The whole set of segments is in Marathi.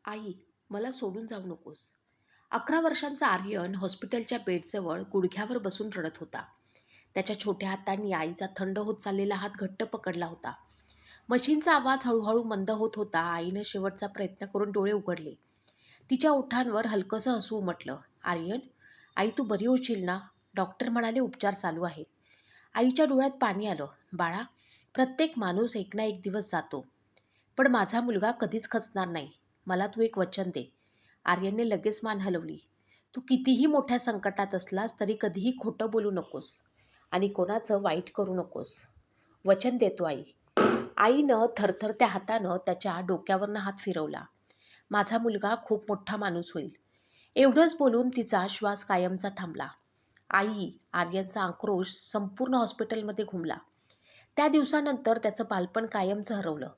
आई, मला सोडून जाऊ नकोस. 11 वर्षांचा आर्यन हॉस्पिटलच्या बेडजवळ गुडघ्यावर बसून रडत होता. त्याच्या छोट्या हातांनी आईचा थंड होत चाललेला हात घट्ट पकडला होता. मशीनचा आवाज हळूहळू मंद होत होता. आईनं शेवटचा प्रयत्न करून डोळे उघडले. तिच्या ओठांवर हलकंसं हसू उमटलं. आर्यन, आई तू बरी होशील ना? डॉक्टर म्हणाले उपचार चालू आहेत. आईच्या डोळ्यात पाणी आलं. बाळा, प्रत्येक माणूस एक ना एक दिवस जातो. पण माझा मुलगा कधीच खचणार नाही. मला तू एक वचन दे. आर्यनने लगेच मान हलवली. तू कितीही मोठ्या संकटात असलास तरी कधीही खोटं बोलू नकोस आणि कोणाचं वाईट करू नकोस. वचन देतो आई. आईनं थरथरत्या हातानं त्याच्या डोक्यावरनं हात फिरवला. माझा मुलगा खूप मोठा माणूस होईल. एवढंच बोलून तिचा श्वास कायमचा थांबला. आई, आर्यनचा आक्रोश संपूर्ण हॉस्पिटलमध्ये घुमला. त्या दिवसानंतर त्याचं बालपण कायमचं हरवलं.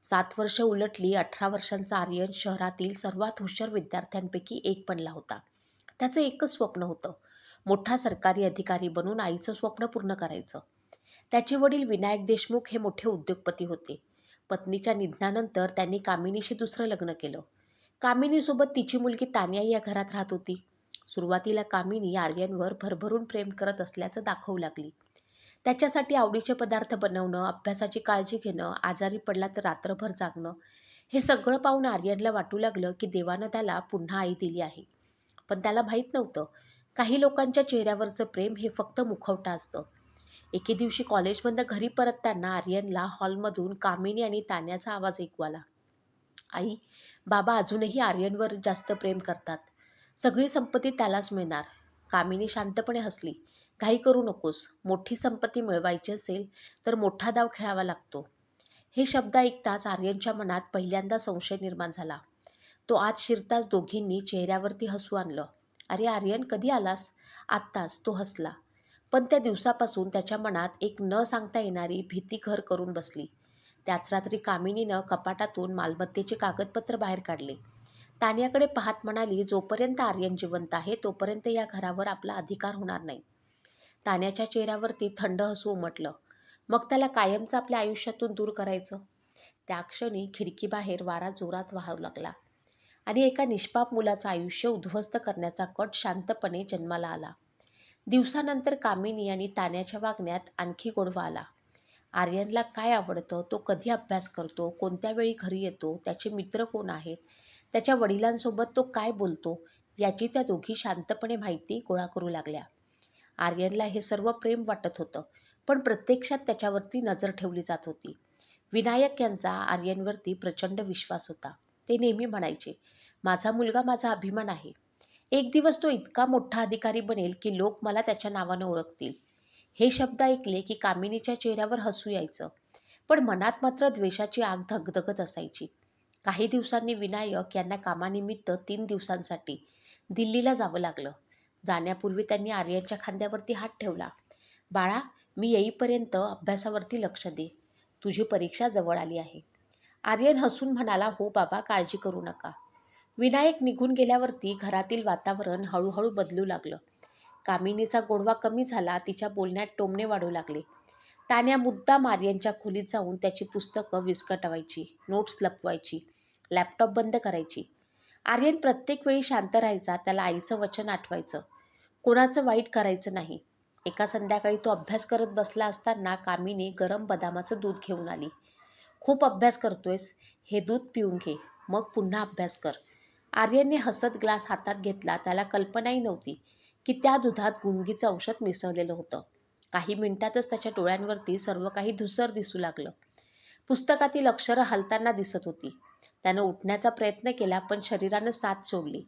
7 वर्ष उलटली. 18 वर्षांचा आर्यन शहरातील सर्वात हुशार विद्यार्थ्यांपैकी एक बनला होता. त्याचं एकच स्वप्न होतं, मोठा सरकारी अधिकारी बनून आईचं स्वप्न पूर्ण करायचं. त्याचे वडील विनायक देशमुख हे मोठे उद्योगपती होते. पत्नीच्या निधनानंतर त्यांनी कामिनीशी दुसरं लग्न केलं. कामिनीसोबत तिची मुलगी तान्या या घरात राहत होती. सुरुवातीला कामिनी आर्यनवर भरभरून प्रेम करत असल्याचं दाखवू लागली. त्याच्यासाठी आवडीचे पदार्थ बनवणं, अभ्यासाची काळजी घेणं, आजारी पडला तर रात्रभर जागणं, हे सगळं पाहून आर्यनला वाटू लागलं की देवानं त्याला पुन्हा आई दिली आहे. पण त्याला माहीत नव्हतं, काही लोकांच्या चेहऱ्यावरचं प्रेम हे फक्त मुखवटा असतं. एके दिवशी कॉलेजमधनं घरी परतताना आर्यनला हॉलमधून कामिनी आणि तान्याचा आवाज ऐकू आला. आई, बाबा अजूनही आर्यनवर जास्त प्रेम करतात. सगळी संपत्ती त्यालाच मिळणार. कामिनी शांतपणे हसली. काही करू नकोस. मोठी संपत्ती मिळवायची असेल तर मोठा डाव खेळावा लागतो. हे शब्द ऐकताच आर्यनच्या मनात पहिल्यांदा संशय निर्माण झाला. तो आत शिरताच दोघींनी चेहऱ्यावरती हसू आणलं. अरे आर्यन, कधी आलास? आत्ताच, तो हसला. पण त्या दिवसापासून त्याच्या मनात एक न सांगता येणारी भीती घर करून बसली. त्याच रात्री कामिनीनं कपाटातून मालमत्तेचे कागदपत्र बाहेर काढले. तान्याकडे पाहत म्हणाली, जोपर्यंत आर्यन जिवंत आहे तोपर्यंत या घरावर आपला अधिकार होणार नाही. तान्याच्या चेहऱ्यावरती थंड हसू उमटलं. मग त्याला कायमचं आपल्या आयुष्यातून दूर करायचं? त्या क्षणी खिडकीबाहेर वारा जोरात वाहू लागला आणि एका निष्पाप मुलाचं आयुष्य उद्ध्वस्त करण्याचा कट शांतपणे जन्माला आला. दिवसानंतर कामिनी आणि तान्याच्या वागण्यात आणखी गोडवा आला. आर्यनला काय आवडतं, तो कधी अभ्यास करतो, कोणत्या वेळी घरी येतो, त्याचे मित्र कोण आहेत, त्याच्या वडिलांसोबत तो काय बोलतो, याची त्या दोघी शांतपणे माहिती गोळा करू लागल्या. आर्यनला हे सर्व प्रेम वाटत होतं, पण प्रत्यक्षात त्याच्यावरती नजर ठेवली जात होती. विनायक यांचा आर्यनवरती प्रचंड विश्वास होता. ते नेहमी म्हणायचे, माझा मुलगा माझा अभिमान आहे. एक दिवस तो इतका मोठा अधिकारी बनेल की लोक मला त्याच्या नावानं ओळखतील. हे शब्द ऐकले की कामिनीच्या चेहऱ्यावर हसू यायचं, पण मनात मात्र द्वेषाची आग धगधगत असायची. काही दिवसांनी विनायक यांना कामानिमित्त 3 दिवसांसाठी दिल्लीला जावं लागलं. जाण्यापूर्वी त्यांनी आर्यनच्या खांद्यावरती हात ठेवला. बाळा, मी येईपर्यंत अभ्यासावरती लक्ष दे. तुझी परीक्षा जवळ आली आहे. आर्यन हसून म्हणाला, हो बाबा, काळजी करू नका. विनायक निघून गेल्यावरती घरातील वातावरण हळूहळू बदलू लागलं. कामिनीचा गोडवा कमी झाला. तिच्या बोलण्यात टोमणे वाढू लागले. तान्या मुद्दाम आर्यनच्या खोलीत जाऊन त्याची पुस्तकं विस्कटवायची, नोट्स लपवायची, लॅपटॉप बंद करायची. आर्यन प्रत्येक वेळी शांत राहायचा. त्याला आईचं वचन आठवायचं, कोणाचं वाईट करायचं नाही. एका संध्याकाळी तो अभ्यास करत बसला असताना कामिनी गरम बदामाचं दूध घेऊन आली. खूप अभ्यास करतोयस, हे दूध पिऊन घे, मग पुन्हा अभ्यास कर. आर्यनने हसत ग्लास हातात घेतला. त्याला कल्पनाही नव्हती की त्या दुधात गुंगीचं औषध मिसळलेलं होतं. काही मिनिटातच त्याच्या डोळ्यांवरती सर्व काही धुसर दिसू लागलं. पुस्तकातील अक्षरं हलताना दिसत होती. त्यानं उठण्याचा प्रयत्न केला, पण शरीरानं साथ सोडली.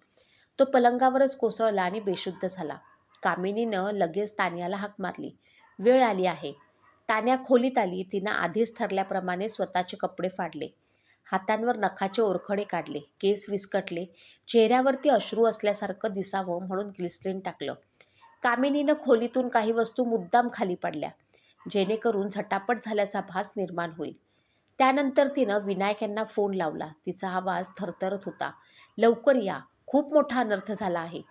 तो पलंगावरच कोसळला आणि बेशुद्ध झाला. कामिनीनं लगेच तान्याला हाक मारली. वेळ आली आहे. तान्या खोलीत आली. तिनं आधीच ठरल्याप्रमाणे स्वतःचे कपडे फाडले, हातांवर नखाचे ओरखडे काढले, केस विस्कटले, चेहऱ्यावरती अश्रू असल्यासारखं दिसावं म्हणून ग्लिसरीन टाकलं. कामिनीनं खोलीतून काही वस्तू मुद्दाम खाली पाडल्या, जेणेकरून झटापट झाल्याचा भास निर्माण होईल. त्यानंतर तिनं विनायक यांना फोन लावला. तिचा आवाज थरथरत होता. लवकर या, खूप मोठा अनर्थ झाला आहे.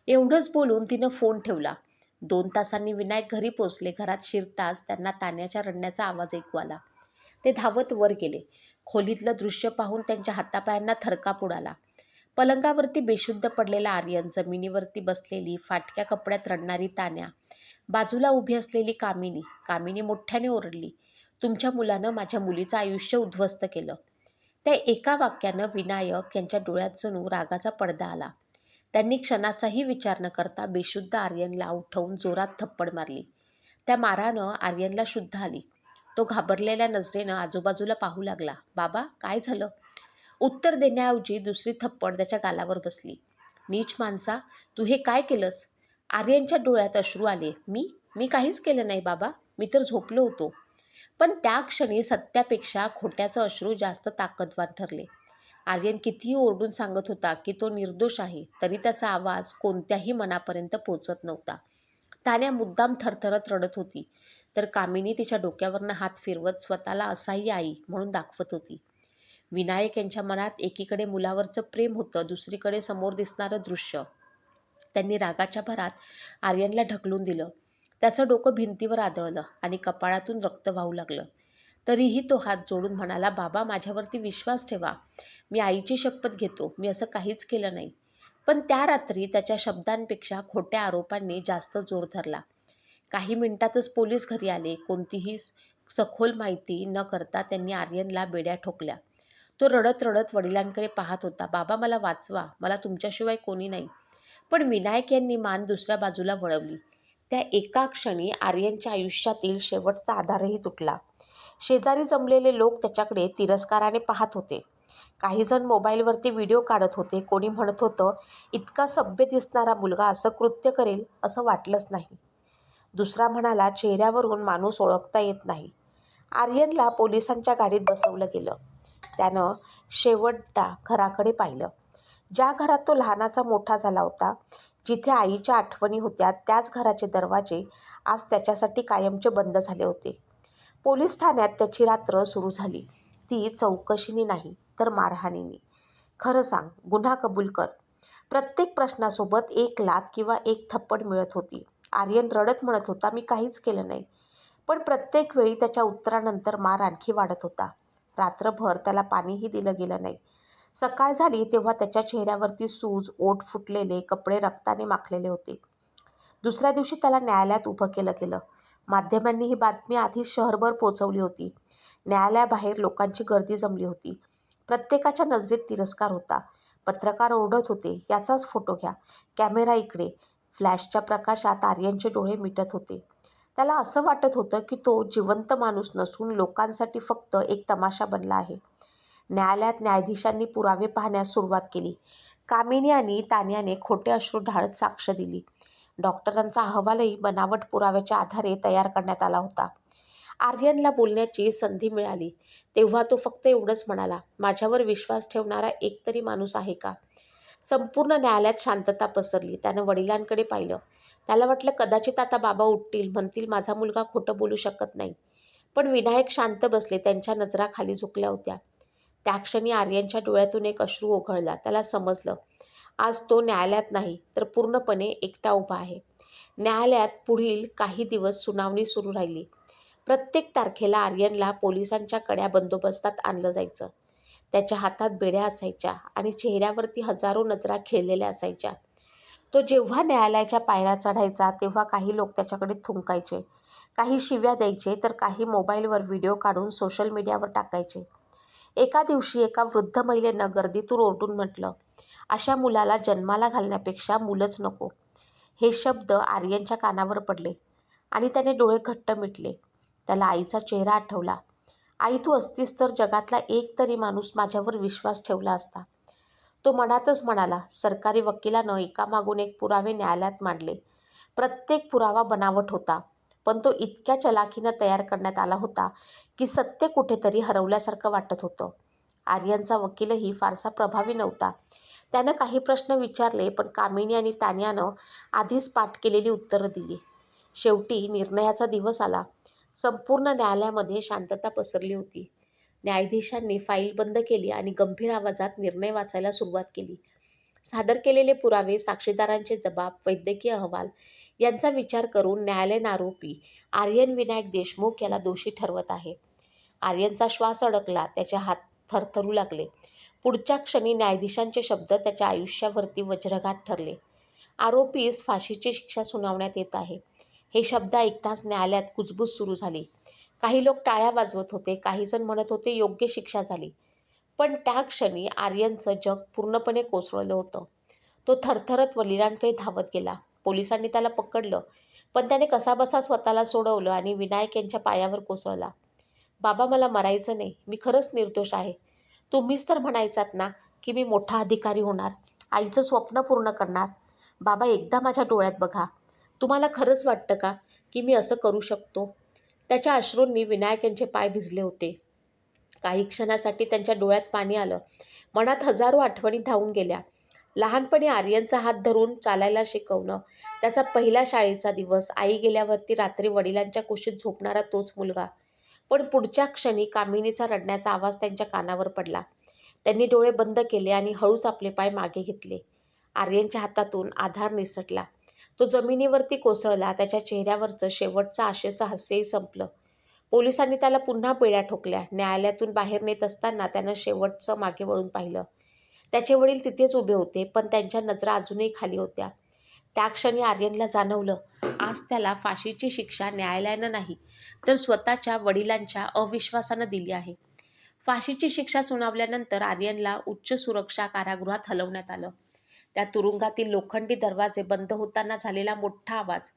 एवढंच बोलून तिनं फोन ठेवला. 2 तासांनी विनायक घरी पोचले. घरात शिरताच त्यांना तान्याच्या रडण्याचा आवाज ऐकू आला. ते धावत वर गेले. खोलीतलं दृश्य पाहून त्यांच्या हातापायांना थरकाप उडाला. पलंगावरती बेशुद्ध पडलेला आर्यन, जमिनीवरती बसलेली फाटक्या कपड्यात रडणारी तान्या, बाजूला उभी असलेली कामिनी. कामिनी मोठ्याने ओरडली, तुमच्या मुलानं माझ्या मुलीचं आयुष्य उद्ध्वस्त केलं. त्या एका वाक्यानं विनायक यांच्या डोळ्यात जणू रागाचा पडदा आला. त्यांनी क्षणाचाही विचार न करता बेशुद्ध आर्यनला उठवून जोरात थप्पड मारली. त्या मारानं आर्यनला शुद्ध आली. तो घाबरलेल्या नजरेनं आजूबाजूला पाहू लागला. बाबा, काय झालं? उत्तर देण्याऐवजी दुसरी थप्पड त्याच्या गालावर बसली. नीच माणसा, तू हे काय केलंस? आर्यनच्या डोळ्यात अश्रू आले. मी काहीच केलं नाही बाबा, मी तर झोपलो होतो. पण त्या क्षणी सत्यापेक्षा खोट्याचं अश्रू जास्त ताकदवान ठरले. आर्यन कितीही ओरडून सांगत होता की तो निर्दोष आहे, तरी त्याचा आवाज कोणत्याही मनापर्यंत पोचत नव्हता. तान्या मुद्दाम थरथरत रडत होती, तर कामिनी तिच्या डोक्यावरनं हात फिरवत स्वतःला असहाय्य आई म्हणून दाखवत होती. विनायक यांच्या मनात एकीकडे मुलावरचं प्रेम होतं, दुसरीकडे समोर दिसणारं दृश्य. त्यांनी रागाच्या भरात आर्यनला ढकलून दिलं. त्याचं डोकं भिंतीवर आदळलं आणि कपाळातून रक्त वाहू लागलं. तरीही तो हात जोडून म्हणाला, बाबा, माझ्यावरती विश्वास ठेवा. मी आईची शपथ घेतो, मी असं काहीच केलं नाही. पण त्या रात्री त्याच्या शब्दांपेक्षा खोट्या आरोपांनी जास्त जोर धरला. काही मिनिटातच पोलीस घरी आले. कोणतीही सखोल माहिती न करता त्यांनी आर्यनला बेड्या ठोकल्या. तो रडत रडत वडिलांकडे पाहत होता. बाबा, मला वाचवा, मला तुमच्याशिवाय कोणी नाही. पण विनायक यांनी मान दुसऱ्या बाजूला वळवली. त्या एका क्षणी आर्यनच्या आयुष्यातील शेवटचा आधारही तुटला. शेजारी जमलेले लोक त्याच्याकडे तिरस्काराने पाहत होते. काही जण मोबाईलवरती व्हिडिओ काढत होते. कोणी म्हणत होतं, इतका सभ्य दिसणारा मुलगा असं कृत्य करेल असं वाटलंच नाही. दुसरा म्हणाला, चेहऱ्यावरून माणूस ओळखता येत नाही. आर्यनला पोलिसांच्या गाडीत बसवलं गेलं. त्यानं शेवटदा घराकडे पाहिलं, ज्या घरात तो लहानाचा मोठा झाला होता, जिथे आईच्या आठवणी होत्या. त्याच घराचे दरवाजे आज त्याच्यासाठी कायमचे बंद झाले होते. पोलीस ठाण्यात त्याची रात्र सुरू झाली. ती चौकशीनी नाही, तर मारहाणीने. खरं सांग, गुन्हा कबूल कर. प्रत्येक प्रश्नासोबत एक लाथ किंवा एक थप्पड मिळत होती. आर्यन रडत म्हणत होता, मी काहीच केलं नाही. पण प्रत्येक वेळी त्याच्या उत्तरानंतर मार आणखी वाढत होता. रात्रभर त्याला पाणीही दिलं गेलं नाही. सकाळ झाली तेव्हा त्याच्या चेहऱ्यावरती सूज, ओठ फुटलेले, कपडे रक्ताने माखलेले होते. दुसऱ्या दिवशी त्याला न्यायालयात उभं केलं गेलं. माध्यमांनी ही बातमी आधीच शहरभर पोचवली होती. न्यायालयाबाहेर लोकांची गर्दी जमली होती. प्रत्येकाच्या नजरेत तिरस्कार होता. पत्रकार ओरडत होते, याचाच फोटो घ्या, कॅमेरा इकडे. फ्लॅशच्या प्रकाशात आर्यनचे डोळे मिटत होते. त्याला असं वाटत होतं की तो जिवंत माणूस नसून लोकांसाठी फक्त एक तमाशा बनला आहे. न्यायालयात न्यायाधीशांनी पुरावे पाहण्यास सुरुवात केली. कामिनी आणि तान्याने खोटे अश्रू ढाळत साक्ष दिली. डॉक्टरांचा अहवालही बनावट पुराव्याच्या आधारे तयार करण्यात आला होता. आर्यनला बोलण्याची संधी मिळाली तेव्हा तो फक्त एवढंच म्हणाला, माझ्यावर विश्वास ठेवणारा एक तरी माणूस आहे का? संपूर्ण न्यायालयात शांतता पसरली. त्यानं वडिलांकडे पाहिलं. त्याला वाटलं कदाचित आता बाबा उठतील, म्हणतील माझा मुलगा खोटं बोलू शकत नाही. पण विनायक शांत बसले. त्यांच्या नजरा खाली झुकल्या होत्या. त्या क्षणी आर्यनच्या डोळ्यातून एक अश्रू ओघळला. त्याला समजलं, आज तो न्यायालयात नाही, तर पूर्णपणे एकटा उभा आहे. न्यायालयात पुढील काही दिवस सुनावणी सुरू राहिली. प्रत्येक तारखेला आर्यनला पोलिसांच्या कड्या बंदोबस्तात आणलं जायचं. त्याच्या हातात बेड्या असायच्या आणि चेहऱ्यावरती हजारो नजरा खिळलेल्या असायच्या. तो जेव्हा न्यायालयाच्या पायऱ्या चढायचा तेव्हा काही लोक त्याच्याकडे थुंकायचे, काही शिव्या द्यायचे, तर काही मोबाईलवर व्हिडिओ काढून सोशल मीडियावर टाकायचे. एका दिवशी एका वृद्ध महिलेनं गर्दीतून ओरडून म्हटलं, अशा मुलाला जन्माला घालण्यापेक्षा मुलंच नको. हे शब्द आर्यनच्या कानावर पडले आणि त्याने डोळे घट्ट मिटले. त्याला आईचा चेहरा आठवला. आई, तू असतीस तर जगातला एक तरी माणूस माझ्यावर विश्वास ठेवला असता. तो मनातच म्हणाला. सरकारी वकिलानं एकामागून एक पुरावे न्यायालयात मांडले. प्रत्येक पुरावा बनावट होता, पण तो इतक्या चलाखीनं तयार करण्यात आला होता की सत्य कुठेतरी हरवल्यासारखं वाटत होतं. आर्यनचा वकीलही फारसा प्रभावी नव्हता. त्यानं काही प्रश्न विचारले, पण कामिनी आणि तान्यानं आधीच पाठ केलेली उत्तरं दिली. शेवटी निर्णयाचा दिवस आला. संपूर्ण न्यायालयामध्ये शांतता पसरली होती. न्यायाधीशांनी फाईल बंद केली आणि गंभीर आवाजात निर्णय वाचायला सुरुवात केली. सादर केलेले पुरावे, साक्षीदारांचे जबाब, वैद्यकीय अहवाल यांचा विचार करून न्यायालयीन आरोपी आर्यन विनायक देशमुख याला दोषी ठरवत आहे. आर्यनचा श्वास अडकला. त्याचे हात थरथरू लागले. पुढच्या क्षणी न्यायाधीशांचे शब्द त्याच्या आयुष्यावरती वज्रघात ठरले. आरोपीस फाशीची शिक्षा सुनावण्यात येत आहे. हे शब्द ऐकताच न्यायालयात कुजबूज सुरू झाली. काही लोक टाळ्या वाजवत होते, काही जण म्हणत होते योग्य शिक्षा झाली. पण त्या क्षणी आर्यनचं जग पूर्णपणे कोसळलं होतं. तो थरथरत वडिलांकडे धावत गेला. पोलिसांनी त्याला पकडलं, पण त्याने कसाबसा स्वतःला सोडवलं आणि विनायक यांच्या पायावर कोसळला. बाबा, मला मरायचं नाही. मी खरंच निर्दोष आहे. तुम्हीच तर म्हणायचात ना की मी मोठा अधिकारी होणार, आईचं स्वप्न पूर्ण करणार. बाबा, एकदा माझ्या डोळ्यात बघा. तुम्हाला खरंच वाटतं का की मी असं करू शकतो? त्याच्या अश्रूंनी विनायक यांचे पाय भिजले होते. काही क्षणासाठी त्यांच्या डोळ्यात पाणी आलं. मनात हजारो आठवणी धावून गेल्या. लहानपणी आर्यनचा हात धरून चालायला शिकवणं, त्याचा पहिला शाळेचा दिवस, आई गेल्यावरती रात्री वडिलांच्या कुशीत झोपणारा तोच मुलगा. पण पुढच्या क्षणी कामिनीचा रडण्याचा आवाज त्यांच्या कानावर पडला. त्यांनी डोळे बंद केले आणि हळूच आपले पाय मागे घेतले. आर्यनच्या हातातून आधार निसटला. तो जमिनीवरती कोसळला. त्याच्या चेहऱ्यावरचं शेवटचं आशेचं हास्यही संपलं. पोलिसांनी त्याला पुन्हा बेड्या ठोकल्या. न्यायालयातून बाहेर नेत असताना त्यानं शेवटचं मागे वळून पाहिलं. त्याचे वडील तिथेच उभे होते, पण त्यांच्या नजरा अजूनही खाली होत्या. त्या क्षणी आर्यनला जाणवलं, आज त्याला फाशीची शिक्षा न्यायालयानं नाही, तर स्वतःच्या वडिलांच्या अविश्वासानं दिली आहे. फाशीची शिक्षा सुनावल्यानंतर आर्यनला उच्च सुरक्षा कारागृहात हलवण्यात आलं. त्या तुरुंगातील लोखंडी दरवाजे बंद होताना झालेला मोठा आवाज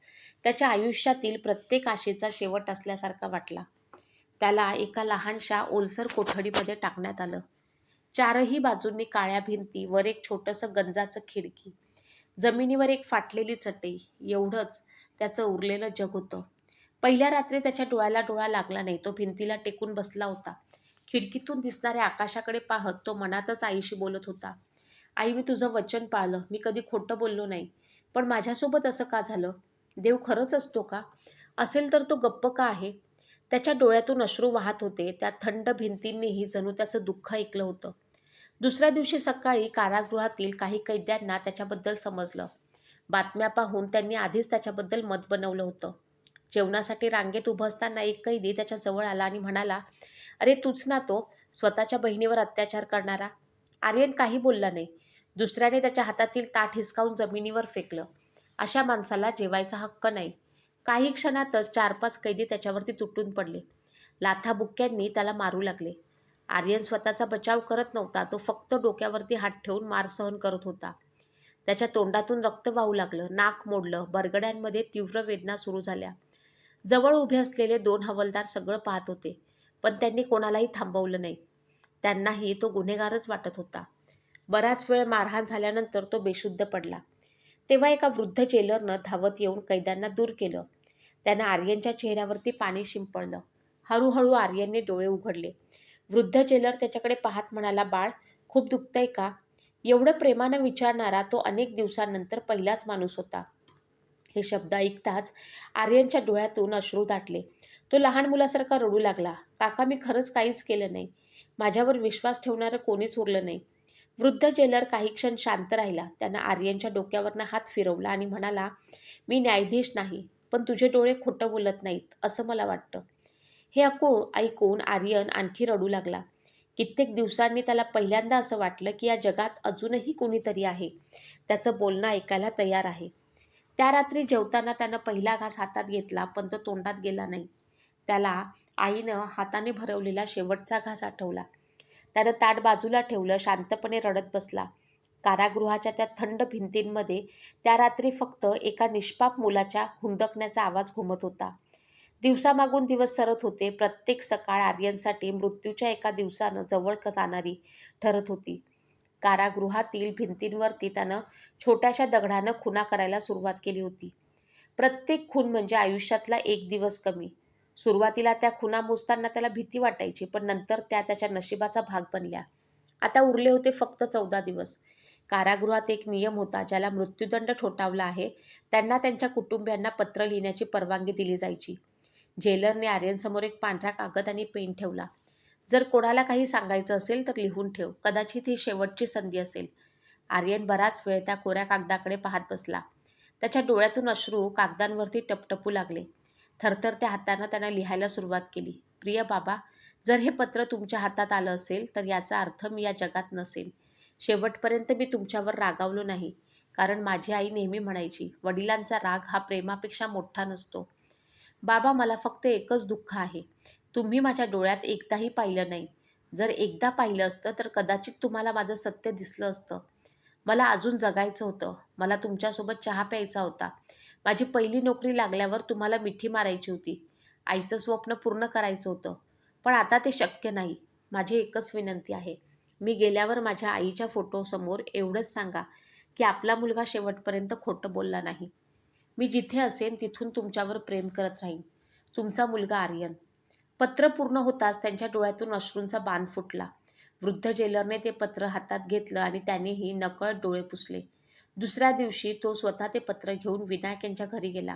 त्याच्या आयुष्यातील प्रत्येक आशेचा शेवट असल्यासारखा वाटला. त्याला एका लहानशा ओलसर कोठडीमध्ये टाकण्यात आलं. चारही बाजूंनी काळ्या भिंती, वर एक छोटंसं गंजाचं खिडकी, जमिनीवर एक फाटलेली चटई, एवढंच त्याचं उरलेलं जग होतं. पहिल्या रात्री त्याच्या डोळ्याला डोळा लागला नाही. तो भिंतीला टेकून बसला होता. खिडकीतून दिसणाऱ्या आकाशाकडे पाहत तो मनातच आईशी बोलत होता. आई, मी तुझं वचन पाळलं. मी कधी खोटं बोललो नाही. पण माझ्यासोबत असं का झालं? देव खरंच असतो का? असेल तर तो गप्प का आहे? त्याच्या डोळ्यातून अश्रू वाहत होते. त्या थंड भिंतींनीही जणू त्याचं दुःख ऐकलं होतं. दुसऱ्या दिवशी सकाळी कारागृहातील काही कैद्यांना त्याच्याबद्दल समजलं. बातम्या पाहून त्यांनी आधीच त्याच्याबद्दल मत बनवलं होतं. जेवणासाठी रांगेत उभं असताना एक कैदी त्याच्या जवळ आला आणि म्हणाला, अरे तूच ना तो स्वतःच्या बहिणीवर अत्याचार करणारा? आर्यन काही बोलला नाही. दुसऱ्याने त्याच्या हातातील ताट हिसकावून जमिनीवर फेकलं. अशा माणसाला जेवायचा हक्क नाही. काही क्षणातच 4-5 कैदी त्याच्यावरती तुटून पडले. लाथाबुक्क्यांनी त्याला मारू लागले. आर्यन स्वतःचा बचाव करत नव्हता. तो फक्त डोक्यावरती हात ठेवून मार सहन करत होता. त्याच्या तोंडातून रक्त वाहू लागलं. नाक मोडलं. बरगड्यांमध्ये तीव्र वेदना सुरू झाल्या. जवळ उभे असलेले 2 हवालदार सगळं पाहत होते, पण त्यांनी कोणालाही थांबवलं नाही. त्यांनाही तो गुन्हेगारच वाटत होता. बराच वेळ मारहाण झाल्यानंतर तो बेशुद्ध पडला. तेव्हा एका वृद्ध जेलरनं धावत येऊन कैद्यांना दूर केलं. त्यानं आर्यनच्या चेहऱ्यावरती पाणी शिंपडलं. हळूहळू आर्यनने डोळे उघडले. वृद्ध जेलर त्याच्याकडे पाहत म्हणाला, बाळ, खूप दुखतंय का? एवढं प्रेमानं विचारणारा तो अनेक दिवसांनंतर पहिलाच माणूस होता. हे शब्द ऐकताच आर्यनच्या डोळ्यातून अश्रू दाटले. तो लहान मुलासारखा रडू लागला. काका, मी खरंच काहीच केलं नाही. माझ्यावर विश्वास ठेवणारं कोणीच उरलं नाही. वृद्ध जेलर काही क्षण शांत राहिला. त्यानं आर्यनच्या डोक्यावरनं हात फिरवला आणि म्हणाला, मी न्यायाधीश नाही, पण तुझे डोळे खोटं बोलत नाहीत असं मला वाटतं. हे ऐकून आर्यन आणखी रडू लागला. कित्येक दिवसांनी त्याला पहिल्यांदा असं वाटलं की या जगात अजूनही कोणीतरी आहे, त्याचं बोलणं ऐकायला तयार आहे. त्या रात्री जेवताना त्यानं पहिला घास हातात घेतला, पण तो तोंडात गेला नाही. त्याला आईनं हाताने भरवलेला शेवटचा घास आठवला. त्यानं ताट बाजूला ठेवलं, शांतपणे रडत बसला. कारागृहाच्या त्या थंड भिंतींमध्ये त्या रात्री फक्त एका निष्पाप मुलाच्या हुंदकण्याचा आवाज घुमत होता. दिवसामागून दिवस सरत होते. प्रत्येक सकाळ आर्यनसाठी मृत्यूच्या एका दिवसानं जवळ जाणारी ठरत होती. कारागृहातील भिंतींवरती त्यानं छोट्याशा दगडानं खुणा करायला सुरुवात केली होती. प्रत्येक खून म्हणजे आयुष्यातला एक दिवस कमी. सुरुवातीला त्या खुणा मोजताना त्याला भीती वाटायची, पण नंतर त्या त्याच्या नशिबाचा भाग बनल्या. आता उरले होते फक्त 14 दिवस. कारागृहात एक नियम होता, ज्याला मृत्यूदंड ठोठावला आहे त्यांना त्यांच्या कुटुंबियांना पत्र लिहिण्याची परवानगी दिली जायची. जेलरने आर्यनसमोर एक पांढरा कागद आणि पेन ठेवला. जर कोणाला काही सांगायचं असेल तर लिहून ठेव. कदाचित ही शेवटची संधी असेल. आर्यन बराच वेळ त्या कोऱ्या कागदाकडे पाहत बसला. त्याच्या डोळ्यातून अश्रू कागदांवरती टपटपू लागले. थरथरत्या हातानं त्यानं लिहायला सुरुवात केली. प्रिय बाबा, जर हे पत्र तुमच्या हातात आलं असेल तर याचा अर्थ मी या जगात नसेन. शेवटपर्यंत मी तुमच्यावर रागावलो नाही, कारण माझी आई नेहमी म्हणायची, वडिलांचा राग हा प्रेमापेक्षा मोठा नसतो. बाबा, मला फक्त एकच दुःख आहे. तुम्ही माझ्या डोळ्यात एकदाही पाहिलं नाही. जर एकदा पाहिलं असतं तर कदाचित तुम्हाला माझं सत्य दिसलं असतं. मला अजून जगायचं होतं. मला तुमच्यासोबत चहा प्यायचा होता. माझी पहिली नोकरी लागल्यावर तुम्हाला मिठी मारायची होती. आईचं स्वप्न पूर्ण करायचं होतं. पण आता ते शक्य नाही. माझी एकच विनंती आहे. मी गेल्यावर माझ्या आईच्या फोटोसमोर एवढंच सांगा की आपला मुलगा शेवटपर्यंत खोटं बोलला नाही. मी जिथे असेन तिथून तुमच्यावर प्रेम करत राहीन. तुमचा मुलगा आर्यन. पत्र पूर्ण होताच त्यांच्या डोळ्यातून अश्रूंचा बांध फुटला. वृद्ध जेलरने ते पत्र हातात घेतलं आणि त्यानेही नकळत डोळे पुसले. दुसऱ्या दिवशी तो स्वतः ते पत्र घेऊन विनायक यांच्या घरी गेला.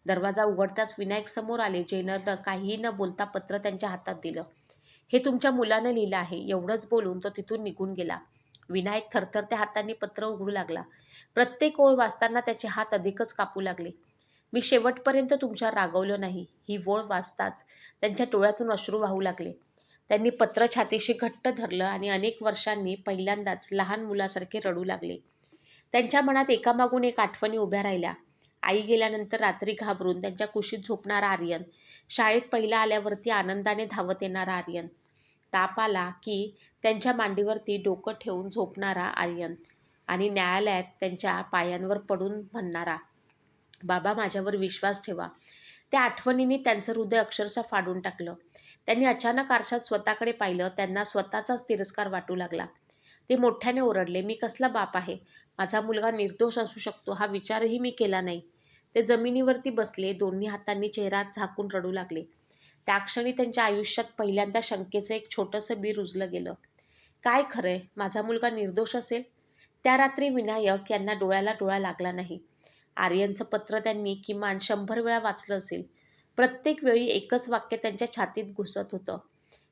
दरवाजा उघडताच विनायक समोर आले. जेलरनं काहीही न बोलता पत्र त्यांच्या हातात दिलं. हे तुमच्या मुलानं लिहिलं आहे, एवढंच बोलून तो तिथून निघून गेला. विनायक थरथरत्या हातांनी पत्र उघडू लागला. प्रत्येक ओळ वाचताना त्याचे हात अधिकच कापू लागले. मी शेवटपर्यंत तुमच्यावर रागवलं नाही. ही ओळ वाचताच त्यांच्या डोळ्यातून अश्रू वाहू लागले. त्यांनी पत्र छातीशी घट्ट धरलं आणि अनेक वर्षांनी पहिल्यांदाच लहान मुलासारखे रडू लागले. त्यांच्या मनात एकामागून एक आठवणी उभ्या राहिल्या. आई गेल्यानंतर रात्री घाबरून त्यांच्या कुशीत झोपणारा आर्यन, शाळेत पहिला आल्यावरती आनंदाने धावत येणारा आर्यन, ताप आला की त्यांच्या मांडीवरती डोकं ठेवून झोपणारा आर्यन आणि न्यायालयात त्यांच्या पायांवर पडून म्हणणारा, बाबा माझ्यावर विश्वास ठेवा. त्या आठवणींनी त्यांचं हृदय अक्षरशः फाडून टाकलं. त्यांनी अचानक आरशात स्वतःकडे पाहिलं. त्यांना स्वतःचाच तिरस्कार वाटू लागला. ते मोठ्याने ओरडले, मी कसला बाप आहे? माझा मुलगा निर्दोष असू शकतो हा विचारही मी केला नाही. ते जमिनीवरती बसले, दोन्ही हातांनी चेहरा झाकून रडू लागले. त्या क्षणी त्यांच्या आयुष्यात पहिल्यांदा शंकेचं एक छोटंसं बी रुजलं गेलं. काय खरंय? माझा मुलगा निर्दोष असेल? त्या रात्री विनायक यांना डोळ्याला डोळा लागला नाही. आर्यनचं पत्र त्यांनी किमान 100 वेळा वाचलं असेल. प्रत्येक वेळी एकच वाक्य त्यांच्या छातीत घुसत होतं,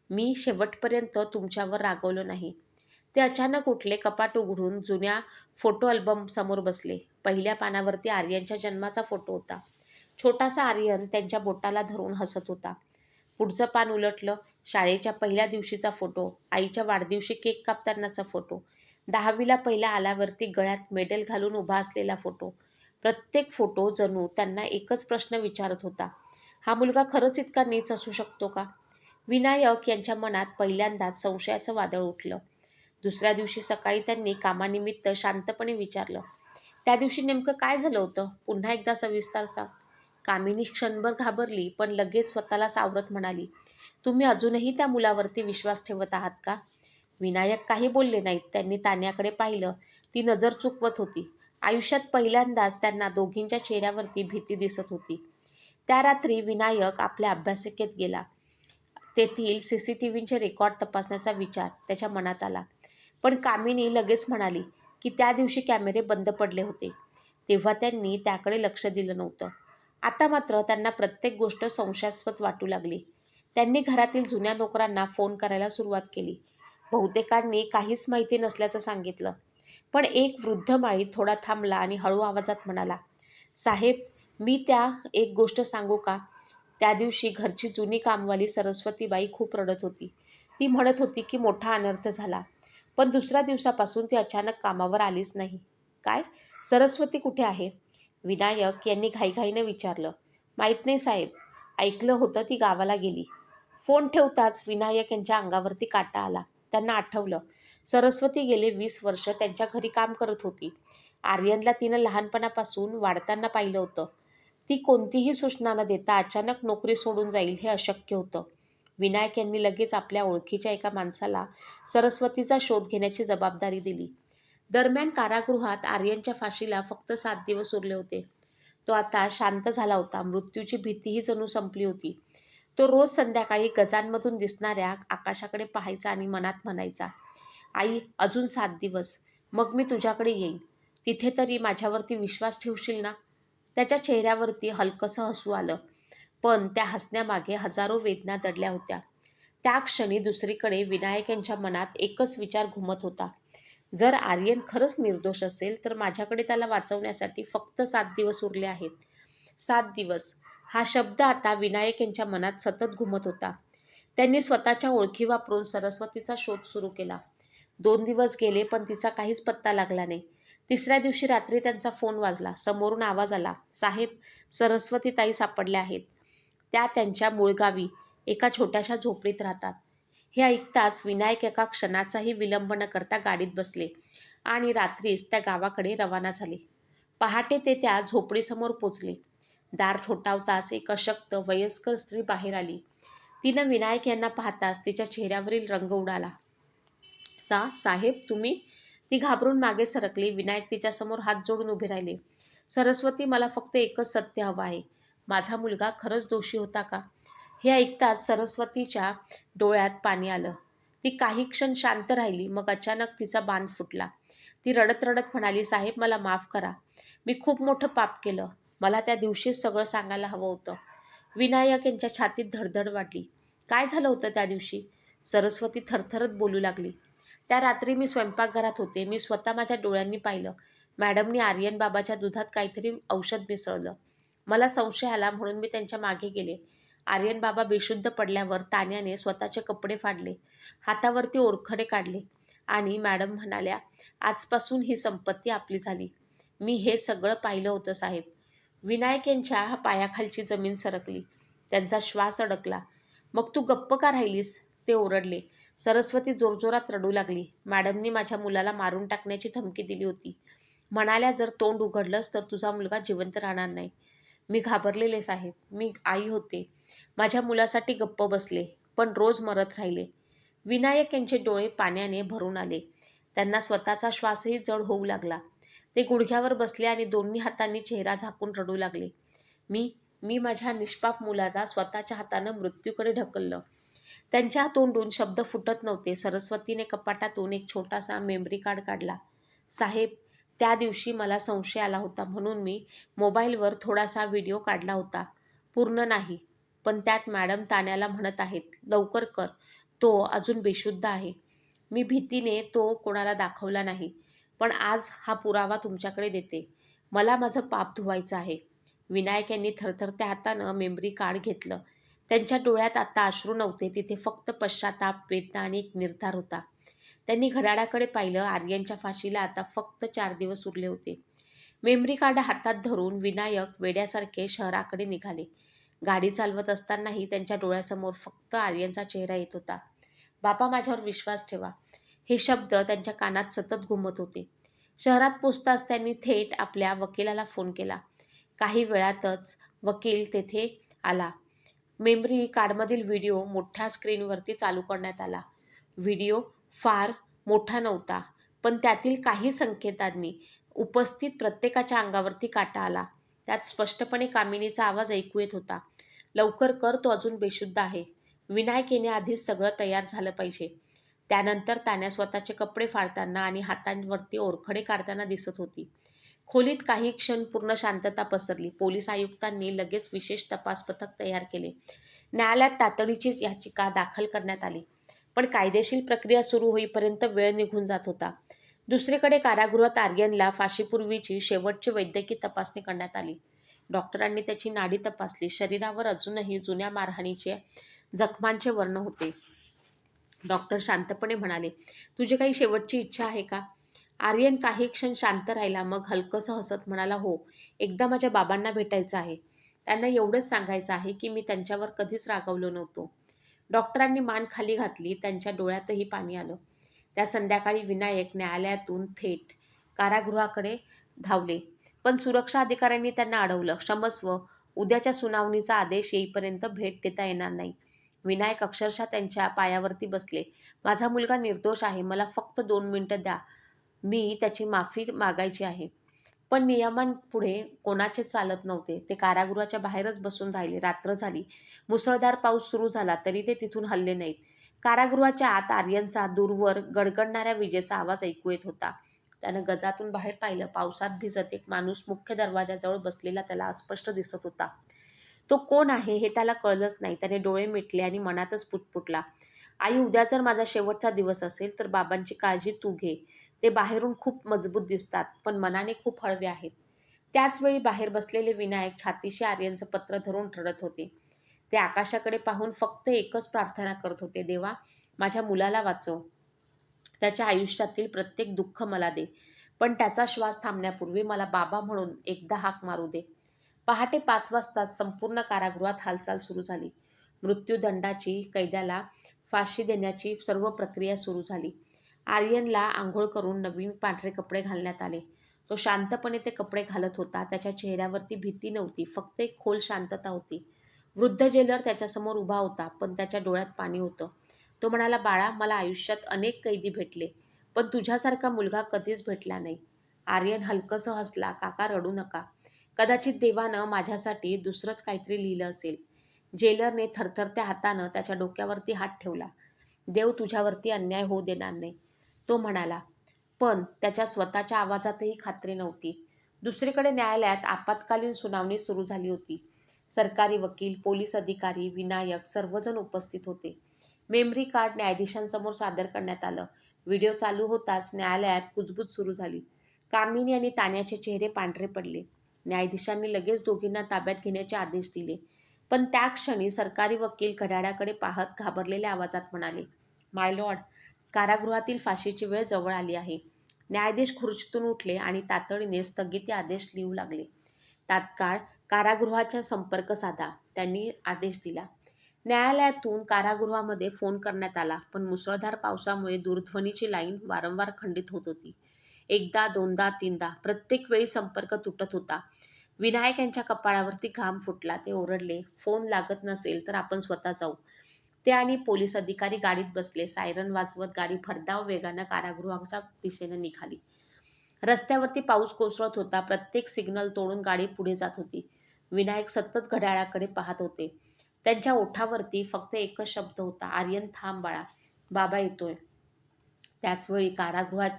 मी शेवटपर्यंत तुमच्यावर रागवलो नाही. ते अचानक उठले, कपाट उघडून जुन्या फोटो अल्बम समोर बसले. पहिल्या पानावरती आर्यनच्या जन्माचा फोटो होता. छोटासा आर्यन त्यांच्या बोटाला धरून हसत होता. पुढचं पान उलटलं. शाळेच्या पहिल्या दिवशीचा फोटो, आईच्या वाढदिवशी केक कापतानाचा फोटो, 10वीला पहिला आल्यावरती गळ्यात मेडल घालून उभा असलेला फोटो. प्रत्येक फोटो जणू त्यांना एकच प्रश्न विचारत होता, हा मुलगा खरंच इतका नीच असू शकतो का? विनायक यांच्या मनात पहिल्यांदाच संशयाचं वादळ उठलं. दुसऱ्या दिवशी सकाळी त्यांनी कामानिमित्त शांतपणे विचारलं, त्या दिवशी नेमकं काय झालं होतं? पुन्हा एकदा सविस्तर सांग. कामिनी क्षणभर घाबरली, पण लगेच स्वतःला सावरत म्हणाली, तुम्ही अजूनही त्या मुलावरती विश्वास ठेवत आहात का? विनायक काही बोलले नाहीत. त्यांनी तान्याकडे पाहिलं. ती नजर चुकवत होती. आयुष्यात पहिल्यांदाच त्यांना दोघींच्या चेहऱ्यावरती भीती दिसत होती. त्या रात्री विनायक आपल्या अभ्यासिकेत गेला. तेथील CCTVचे रेकॉर्ड तपासण्याचा विचार त्याच्या मनात आला. पण कामिनी लगेच म्हणाली की त्या दिवशी कॅमेरे बंद पडले होते. तेव्हा त्यांनी त्याकडे लक्ष दिलं नव्हतं. आता मात्र त्यांना प्रत्येक गोष्ट संशयास्पद वाटू लागली. त्यांनी घरातील जुन्या नोकरांना फोन करायला सुरुवात केली. बहुतेकांनी काहीच माहिती नसल्याचं सांगितलं. पण एक वृद्ध माळी थोडा थांबला आणि हळू आवाजात म्हणाला, साहेब, मी त्या एक गोष्ट सांगू का? त्या दिवशी घरची जुनी कामवाली सरस्वतीबाई खूप रडत होती. ती म्हणत होती की मोठा अनर्थ झाला. पण दुसऱ्या दिवसापासून ती अचानक कामावर आलीच नाही. काय? सरस्वती कुठे आहे? विनायक यांनी घाईघाईनं विचारलं. माहीत नाही साहेब. ऐकलं होतं ती गावाला गेली. फोन ठेवताच विनायक यांच्या अंगावरती काटा आला. त्यांना आठवलं, सरस्वती गेले 20 वर्ष त्यांच्या घरी काम करत होती. आर्यनला तिनं लहानपणापासून वाढताना पाहिलं होतं. ती कोणतीही सूचना न देता अचानक नोकरी सोडून जाईल हे अशक्य होतं. विनायक यांनी लगेच आपल्या ओळखीच्या एका माणसाला सरस्वतीचा शोध घेण्याची जबाबदारी दिली. दरम्यान कारागृहात आर्यनच्या फाशीला फक्त 7 दिवस उरले होते. तो आता शांत झाला होता. मृत्यूची भीतीही जणू संपली होती. तो रोज संध्याकाळी गजांमधून दिसणाऱ्या आकाशाकडे पाहायचा आणि मनात म्हणायचा, आई, अजून 7 दिवस, मग मी तुझ्याकडे येईन. तिथे तरी माझ्यावरती विश्वास ठेवशील ना? त्याच्या चेहऱ्यावरती हलकंसं हसू आलं, पण त्या हसण्यामागे हजारो वेदना दडल्या होत्या. त्या क्षणी दुसरीकडे विनायक यांच्या मनात एकच विचार घुमत होता, जर आर्यन खरंच निर्दोष असेल तर माझ्याकडे त्याला वाचवण्यासाठी फक्त 7 दिवस उरले आहेत. 7 दिवस हा शब्द आता विनायक यांच्या मनात सतत घुमत होता. त्यांनी स्वतःच्या ओळखी वापरून सरस्वतीचा शोध सुरू केला. 2 दिवस गेले पण तिचा काहीच पत्ता लागला नाही. तिसऱ्या दिवशी रात्री त्यांचा फोन वाजला. समोरून आवाज आला, "साहेब, सरस्वतीताई सापडल्या आहेत. त्या त्यांच्या मूळ गावी एका छोट्याशा झोपडीत राहतात." हे ऐकताच विनायक एका क्षणाचाही विलंब न करता गाडीत बसले आणि रात्रीच त्या गावाकडे रवाना झाले. पहाटे ते त्या झोपडीसमोर पोचले. दार ठोठावताच एक अशक्त वयस्कर स्त्री बाहेर आली. तिनं विनायक यांना पाहताच तिच्या चेहऱ्यावरील रंग उडाला. साहेब तुम्ही?" ती घाबरून मागे सरकली. विनायक तिच्यासमोर हात जोडून उभे राहिले. "सरस्वती, मला फक्त एकच सत्य हवं आहे. माझा मुलगा खरंच दोषी होता का?" हे ऐकताच सरस्वतीच्या डोळ्यात पाणी आलं. ती काही क्षण शांत राहिली. मग अचानक तिचा बांध फुटला. ती रडत रडत म्हणाली, "साहेब, मला माफ करा. मी खूप मोठं पाप केलं. मला त्या दिवशीच सगळं सांगायला हवं होतं." विनायक यांच्या छातीत धडधड वाढली. "काय झालं होतं त्या दिवशी?" सरस्वती थरथरत बोलू लागली. "त्या रात्री मी स्वयंपाकघरात होते. मी स्वतः माझ्या डोळ्यांनी पाहिलं. मॅडमनी आर्यन बाबाच्या दुधात काहीतरी औषध मिसळलं. मला संशय आला म्हणून मी त्यांच्या मागे गेले. आर्यन बाबा बेशुद्ध पडल्यावर तान्याने स्वतःचे कपडे फाडले, हातावरती ओरखडे काढले आणि मॅडम म्हणाल्या, 'आजपासून ही संपत्ती आपली झाली.' मी हे सगळं पाहिलं होतं साहेब." विनायक यांच्या पायाखालची जमीन सरकली. त्यांचा श्वास अडकला. "मग तू गप्प का राहिलीस?" ते ओरडले. सरस्वती जोरजोरात रडू लागली. "मॅडमनी माझ्या मुलाला मारून टाकण्याची धमकी दिली होती. म्हणाल्या, 'जर तोंड उघडलंस तर तुझा मुलगा जिवंत राहणार नाही.' मी घाबरलेले साहेब. मी आई होते. माझ्या मुलासाठी गप्प बसले, पण रोज मरत राहिले." विनायक यांचे डोळे पाण्याने भरून आले. त्यांना स्वतःचा श्वासही जड होऊ लागला. ते गुडघ्यावर बसले आणि दोन्ही हातांनी चेहरा झाकून रडू लागले. मी मी माझ्या निष्पाप मुलाला स्वतःच्या हातानं मृत्यूकडे ढकललं." त्यांच्या तोंडून शब्द फुटत नव्हते. सरस्वतीने कपाटातून एक छोटासा मेमरी कार्ड काढला. "साहेब, त्या दिवशी मला संशय आला होता म्हणून मी मोबाईलवर थोडासा व्हिडिओ काढला होता. पूर्ण नाही. पण त्यात मॅडम तान्याला म्हणत आहेत, 'लवकर कर, तो अजून बेशुद्ध आहे.' मी भीतीने तो कोणाला दाखवला नाही. पण आज हा पुरावा तुमच्याकडे देते. मला माझं पाप धुवायचं आहे." विनायक यांनी थरथरत्या हातानं मेमरी कार्ड घेतलं. त्यांच्या डोळ्यात आता अश्रू नव्हते. तिथे फक्त पश्चाताप, वेदना आणि एक निर्धार होता. त्यांनी घड्याळाकडे पाहिलं. आर्यनच्या फाशीला आता फक्त 4 दिवस उरले होते. मेमरी कार्ड हातात धरून विनायक वेड्यासारखे शहराकडे निघाले. गाडी चालवत असतानाही त्यांच्या डोळ्यासमोर फक्त आर्यनचा चेहरा येत होता. "बाबा, माझ्यावर विश्वास ठेवा." हे शब्द त्यांच्या कानात सतत घुमत होते. शहरात पोचताच त्यांनी थेट आपल्या वकिलाला फोन केला. काही वेळातच वकील तेथे आला. मेमरी कार्डमधील व्हिडिओ मोठ्या स्क्रीनवरती चालू करण्यात आला. व्हिडिओ फार मोठा नव्हता, पण त्यातील काही संकेतांनी उपस्थित प्रत्येकाच्या अंगावरती काटा आला. त्यात स्पष्टपणे कामिनीचा आवाज ऐकू येत होता, "लवकर कर, तो अजून बेशुद्ध आहे." विनायक येणे आधीच सगळं तयार झालं पाहिजे. त्यानंतर तान्या स्वतःचे कपडे फाडताना आणि हातांवरती ओरखडे काढताना दिसत होती. खोलीत काही क्षण पूर्ण शांतता पसरली. पोलीस आयुक्तांनी लगेच विशेष तपास पथक तयार केले. न्यायालयात तातडीची याचिका दाखल करण्यात आली. पण कायदेशीर प्रक्रिया सुरू होईपर्यंत वेळ निघून जात होता. दुसरीकडे कारागृहात आर्यनला फाशीपूर्वीची शेवटची वैद्यकीय तपासणी करण्यात आली. डॉक्टरांनी त्याची नाडी तपासली. शरीरावर अजूनही जुन्या मारहाणीचे जखमांचे वर्ण होते. डॉक्टर शांतपणे म्हणाले, "तुझी काही शेवटची इच्छा आहे का?" आर्यन काही क्षण शांत राहिला. मग हलकंसं हसत म्हणाला, "हो, एकदा माझ्या बाबांना भेटायचं आहे. त्यांना एवढंच सांगायचं आहे की मी त्यांच्यावर कधीच रागावलो नव्हतो." डॉक्टरांनी मान खाली घातली. त्यांच्या डोळ्यातही पाणी आलं. त्या संध्याकाळी विनायक न्यायालयातून थेट कारागृहाकडे धावले. पण सुरक्षा अधिकाऱ्यांनी त्यांना अडवलं. "क्षमस्व, उद्याच्या सुनावणीचा आदेश येईपर्यंत भेट देता येणार नाही." विनायक अक्षरशः त्यांच्या पायावरती बसले. "माझा मुलगा निर्दोष आहे. मला फक्त 2 मिनिटं द्या. मी त्याची माफी मागायची आहे." पण नियमांपुढे कोणाचेच चालत नव्हते. ते कारागृहाच्या बाहेरच बसून राहिले. रात्र झाली. मुसळधार पाऊस सुरू झाला तरी ते तिथून हलले नाहीत. कारागृहाच्या आत आर्यनचा दूरवर गडगडणाऱ्या विजेचा आवाज ऐकू येत होता. त्यानं गजातून बाहेर पाहिलं. पावसात भिजत एक माणूस मुख्य दरवाजाजवळ बसलेला त्याला अस्पष्ट दिसत होता. तो कोण आहे हे त्याला कळलंच नाही. त्याने डोळे मिटले आणि मनातच पुटपुटला, "आई, उद्या जर माझा शेवटचा दिवस असेल तर बाबांची काळजी तू घे. ते बाहेरून खूप मजबूत दिसतात, पण मनाने खूप हळवे आहेत." त्याचवेळी बाहेर बसलेले विनायक छातीशी आर्यनचं पत्र धरून रडत होते. ते आकाशाकडे पाहून फक्त एकच प्रार्थना करत होते, देवा माझ्या मुलाला वाचव, त्याच्या आयुष्यातील प्रत्येक दुःख मला दे, पण त्याचा श्वास थांबण्यापूर्वी मला बाबा म्हणून एकदा हाक मारू दे. पहाटे 5 वाजता संपूर्ण कारागृहात हालचाल सुरू झाली. मृत्यूदंडाची कैद्याला फाशी देण्याची सर्व प्रक्रिया सुरू झाली. आर्यनला आंघोळ करून नवीन पांढरे कपडे घालण्यात आले. तो शांतपणे ते कपडे घालत होता. त्याच्या चेहऱ्यावरती भीती नव्हती, फक्त एक खोल शांतता होती. वृद्ध जेलर त्याच्यासमोर उभा होता, पण त्याच्या डोळ्यात पाणी होतं. तो म्हणाला, बाळा, मला आयुष्यात अनेक कैदी भेटले, पण तुझ्यासारखा मुलगा कधीच भेटला नाही. आर्यन हलकंसं हसला. काका, रडू नका. कदाचित देवानं माझ्यासाठी दुसरंच काहीतरी लिहिलं असेल. जेलरने थरथरत्या हातानं त्याच्या डोक्यावरती हात ठेवला. देव तुझ्यावरती अन्याय होऊ देणार नाही, तो म्हणाला. पण त्याच्या स्वतःच्या आवाजातही खात्री नव्हती. दुसरीकडे न्यायालयात आपत्कालीन सुनावणी सुरू झाली होती. सरकारी वकील, पोलीस अधिकारी, विनायक सर्वजण उपस्थित होते. मेमरी कार्ड न्यायाधीशांसमोर सादर करण्यात आलं. व्हिडिओ चालू होताच न्यायालयात कुजबूज सुरू झाली. कामिनी आणि तान्याचे चेहरे पांढरे पडले. न्यायाधीशांनी लगेच दोघींना ताब्यात घेण्याचे आदेश दिले. पण त्या क्षणी सरकारी वकील घड्याळाकडे पाहत घाबरलेल्या आवाजात म्हणाले, माय लॉर्ड, कारागृहातील फाशीची वेळ जवळ आली आहे. न्यायाधीश खुर्चीतून उठले आणि तातडीने स्थगिती आदेश लिहू लागले. तात्काळ कारागृहाचा संपर्क साधा, त्यांनी आदेश दिला. न्यायालयातून कारागृहामध्ये फोन करण्यात आला, पण मुसळधार पावसामुळे दूरध्वनीची लाईन वारंवार खंडित होत होती. एकदा, दोनदा, तीनदा, प्रत्येक वेळी संपर्क तुटत होता. विनायक यांच्या कपाळावरती घाम फुटला. ते ओरडले, फोन लागत नसेल तर आपण स्वतः जाऊ. ते आणि पोलीस अधिकारी गाडीत बसले. सायरन वाजवत गाडी भरधाव वेगानं कारागृहाच्या दिशेने निघाली. रस्त्यावरती पाऊस कोसळत होता. प्रत्येक सिग्नल तोडून गाडी पुढे जात होती. विनायक सतत घड्याळाकडे पाहत होते. त्यांच्या ओठावरती फक्त एकच शब्द होता, आर्यन, थांब बाळा, बाबा येतोय. त्याचवेळी कारागृहात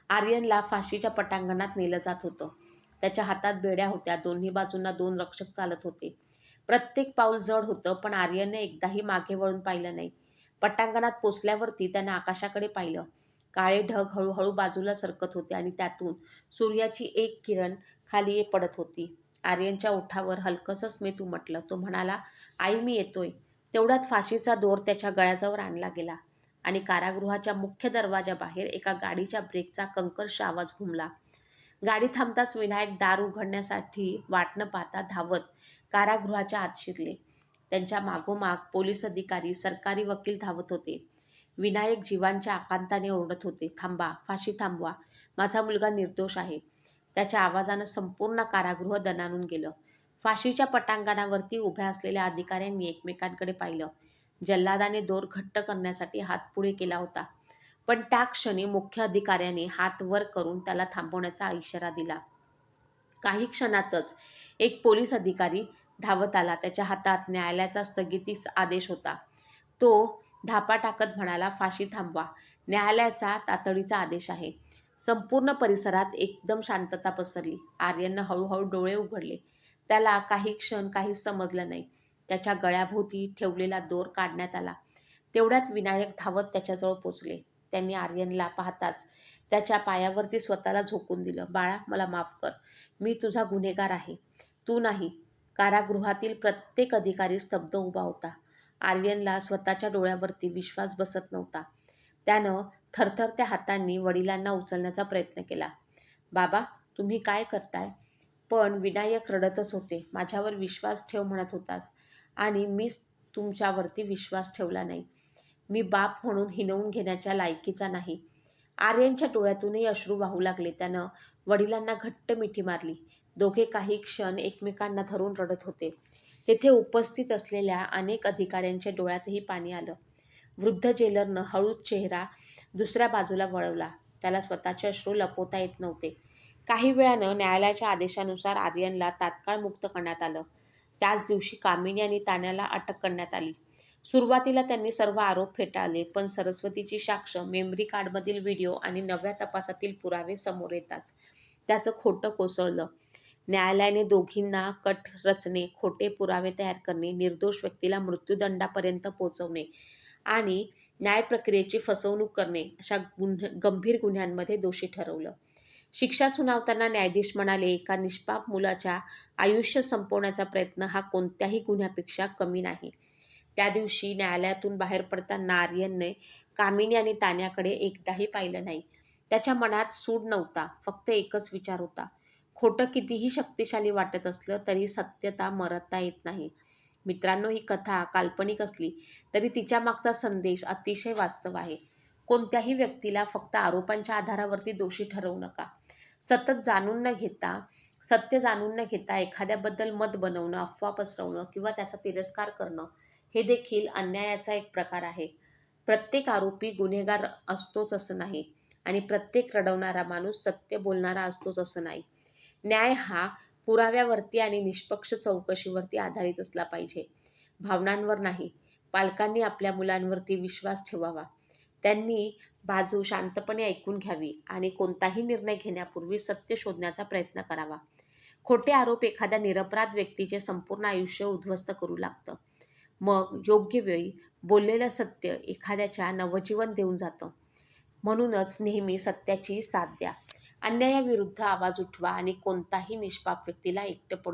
आर्यनला फाशीच्या पटांगणात नेलं जात होतं. त्याच्या हातात बेड्या होत्या. दोन्ही बाजूंना 2 रक्षक चालत होते. प्रत्येक पाऊल जड होतं, पण आर्यनने एकदाही मागे वळून पाहिलं नाही. पटांगणात पोचल्यावरती त्यानं आकाशाकडे पाहिलं. काळे ढग हळूहळू बाजूला सरकत होते आणि त्यातून सूर्याची एक किरण खाली पडत होती. आर्यनच्या ओठावर हलकंसं स्मित उमटलं. तो म्हणाला, आई, मी येतोय. तेवढ्यात फाशीचा दोर त्याच्या गळ्याजवळ आणला गेला आणि कारागृहाच्या मुख्य दरवाजाबाहेर एका गाडीच्या ब्रेकचा कर्कश आवाज घुमला. गाडी थांबताच विनायक दार उघडण्यासाठी वाट न पाहता धावत कारागृहाच्या आत शिरले. त्यांच्या मागोमाग पोलीस अधिकारी, सरकारी वकील धावत होते. विनायक जीवांच्या आकांताने ओरडत होते, थांबा, फाशी थांबवा, माझा मुलगा निर्दोष आहे. त्याच्या आवाजानं संपूर्ण कारागृह दणाणून गेलं. फाशीच्या पटांगणावरती उभ्या असलेल्या अधिकाऱ्यांनी एकमेकांकडे पाहिलं. जल्लादाने दोर घट्ट करण्यासाठी हात पुढे केला होता, पण त्या क्षणी मुख्य अधिकाऱ्याने हात वर करून त्याला थांबवण्याचा इशारा दिला. काही क्षणातच एक पोलीस अधिकारी धावत आला. त्याच्या हातात न्यायालयाचा स्थगितीचा आदेश होता. तो धापा टाकत म्हणाला, फाशी थांबवा, न्यायालयाचा तातडीचा आदेश आहे. संपूर्ण परिसरात एकदम शांतता पसरली. आर्यननं हळूहळू डोळे उघडले. त्याला काही क्षण काहीच समजलं नाही. त्याच्या गळ्याभोवती ठेवलेला दोर काढण्यात आला. तेवढ्यात विनायक धावत त्याच्याजवळ पोचले. त्यांनी आर्यनला पाहताच त्याच्या पायावरती स्वतःला झोकून दिलं. बाळा, मला माफ कर, मी तुझा गुन्हेगार आहे, तू नाही. कारागृहातील प्रत्येक अधिकारी स्तब्ध उभा होता. आर्यनला स्वतःच्या डोळ्यावरती विश्वास बसत नव्हता. त्यानं थरथरत्या हातांनी वडिलांना उचलण्याचा प्रयत्न केला. बाबा, तुम्ही काय करताय? पण विनायक रडतच होते. माझ्यावर विश्वास ठेव म्हणत होतास आणि मीच तुमच्यावरती विश्वास ठेवला नाही. मी बाप म्हणून हिणवून घेण्याच्या लायकीचा नाही. आर्यनच्या डोळ्यातूनही अश्रू वाहू लागले. त्यानं वडिलांना घट्ट मिठी मारली. दोघे काही क्षण एकमेकांना धरून रडत होते. तेथे उपस्थित असलेल्या अनेक अधिकाऱ्यांच्या डोळ्यातही पाणी आलं. वृद्ध जेलरनं हळूच चेहरा दुसऱ्या बाजूला वळवला. त्याला स्वतःचे अश्रू लपवता येत नव्हते. काही वेळानं न्यायालयाच्या आदेशानुसार आर्यनला तात्काळ मुक्त करण्यात आलं. त्याच दिवशी कामिनी आणि तान्याला अटक करण्यात आली. सुरुवातीला त्यांनी सर्व आरोप फेटाळले, पण सरस्वतीची साक्ष, मेमरी कार्डमधील व्हिडिओ आणि नव्या तपासातील पुरावे समोर येताच त्याचं खोटं कोसळलं. न्यायालयाने दोघींना कट रचणे, खोटे पुरावे तयार करणे, निर्दोष व्यक्तीला मृत्यूदंडापर्यंत पोहोचवणे आणि न्यायप्रक्रियेची फसवणूक करणे अशा गंभीर गुन्ह्यांमध्ये दोषी ठरवलं. शिक्षा सुनावताना न्यायाधीश म्हणाले, एका निष्पाप मुलाच्या आयुष्य संपवण्याचा प्रयत्न हा कोणत्याही गुन्ह्यापेक्षा कमी नाही. त्या दिवशी न्यायालयातून बाहेर पडताना आर्यनने कामिनी आणि तान्याकडे एकदाही पाहिलं नाही. त्याच्या मनात सूड नव्हता, फक्त एकच विचार होता. खोटं कितीही शक्तिशाली वाटत असलं तरी सत्यता मरता येत नाही. मित्रांनो, ही कथा काल्पनिक असली तरी तिच्या मागचा संदेश अतिशय वास्तव आहे. कोणत्याही व्यक्तीला फक्त आरोपांच्या आधारावरती दोषी ठरवू नका. सत्य जाणून न घेता एखाद्याबद्दल मत बनवणं, अफवा पसरवणं किंवा त्याचा तिरस्कार करणं हे देखील अन्यायाचा एक प्रकार आहे. प्रत्येक आरोपी गुन्हेगार असतोच असं नाही आणि प्रत्येक रडवणारा माणूस सत्य बोलणारा असतोच असं नाही. न्याय हा पुराव्यावरती आणि निष्पक्ष चौकशीवरती आधारित असला पाहिजे, भावनांवर नाही. पालकांनी आपल्या मुलांवरती विश्वास ठेवावा. त्यांनी बाजू शांतपणे ऐकून घ्यावी आणि कोणताही निर्णय घेण्यापूर्वी सत्य शोधण्याचा प्रयत्न करावा. खोटे आरोप एखाद्या निरपराध व्यक्तीचे संपूर्ण आयुष्य उद्ध्वस्त करू लागतं. मग योग्य वेळी बोललेलं सत्य एखाद्याच्या नवजीवन देऊन जातं. म्हणूनच नेहमी सत्याची साथ द्या. अन्यायाविरुद्ध आवाज उठवा आणि कोणताही निष्पाप व्यक्तीला एकटं पडू